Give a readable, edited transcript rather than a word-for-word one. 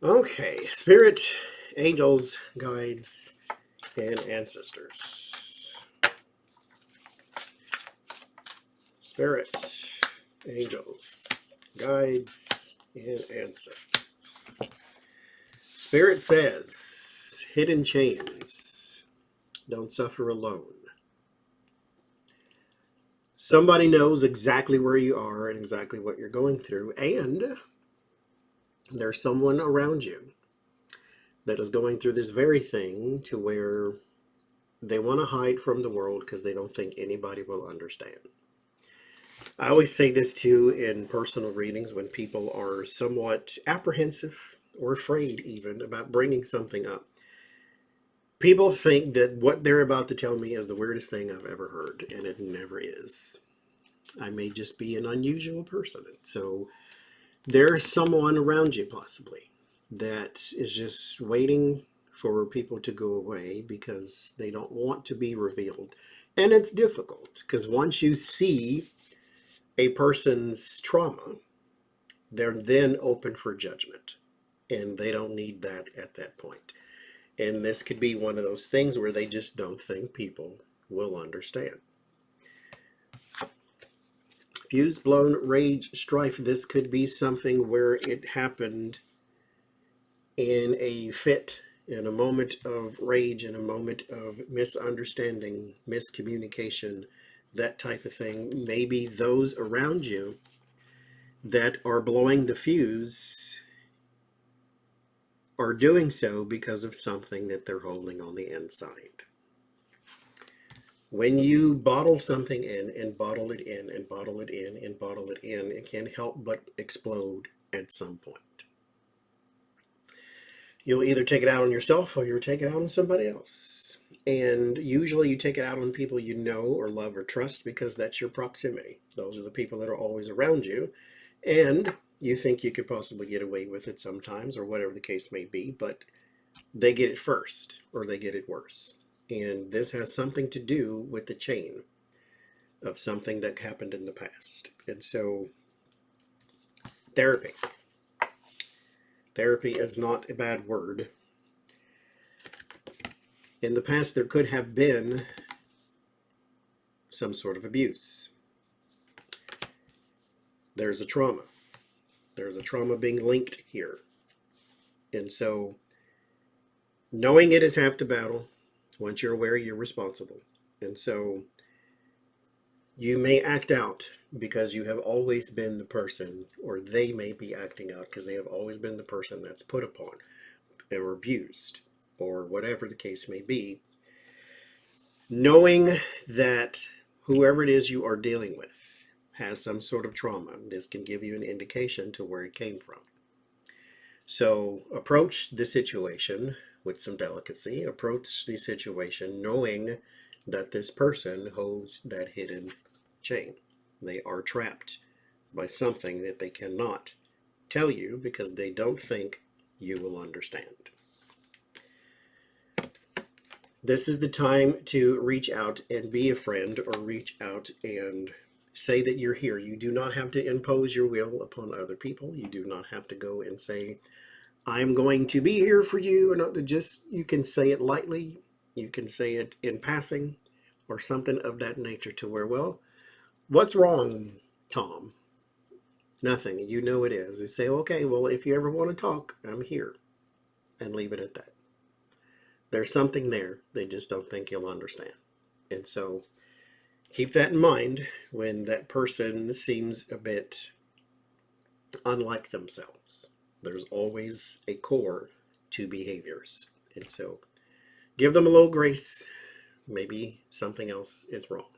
Okay, spirit, angels, guides, and ancestors. Spirit, angels, guides, and ancestors. Spirit says, hidden chains, don't suffer alone. Somebody knows exactly where you are and exactly what you're going through, and there's someone around you that is going through this very thing to where they want to hide from the world because they don't think anybody will understand. I always say this too in personal readings when people are somewhat apprehensive or afraid even about bringing something up. People think that what they're about to tell me is the weirdest thing I've ever heard, and it never is. I may just be an unusual person. So there's someone around you possibly that is just waiting for people to go away because they don't want to be revealed. And it's difficult because once you see a person's trauma, they're then open for judgment. And they don't need that at that point. And this could be one of those things where they just don't think people will understand. Fuse, blown, rage, strife. This could be something where it happened in a fit, in a moment of rage, in a moment of misunderstanding, miscommunication, that type of thing. Maybe those around you that are blowing the fuse are doing so because of something that they're holding on the inside. When you bottle something in and bottle it in and bottle it in and bottle it in, it can't help but explode at some point. You'll either take it out on yourself or you'll take it out on somebody else. And usually you take it out on people you know or love or trust because that's your proximity. Those are the people that are always around you. And you think you could possibly get away with it sometimes or whatever the case may be, but they get it first or they get it worse. And this has something to do with the chain of something that happened in the past. And so therapy. Therapy is not a bad word. In the past, there could have been some sort of abuse. There's a trauma. There's a trauma being linked here. And so knowing it is half the battle. Once you're aware, you're responsible. And so you may act out because you have always been the person, or they may be acting out because they have always been the person that's put upon or abused or whatever the case may be. Knowing that whoever it is you are dealing with has some sort of trauma, this can give you an indication to where it came from. So approach the situation with some delicacy. Approach the situation knowing that this person holds that hidden chain. They are trapped by something that they cannot tell you because they don't think you will understand. This is the time to reach out and be a friend, or reach out and say that you're here. You do not have to impose your will upon other people. You do not have to go and say, I'm going to be here for you. And not to just, you can say it lightly. You can say it in passing or something of that nature to where, well, what's wrong, Tom? Nothing. You know it is. You say, okay, well, if you ever want to talk, I'm here. And leave it at that. There's something there. They just don't think you'll understand. And so keep that in mind when that person seems a bit unlike themselves. There's always a core to behaviors. And so give them a little grace. Maybe something else is wrong.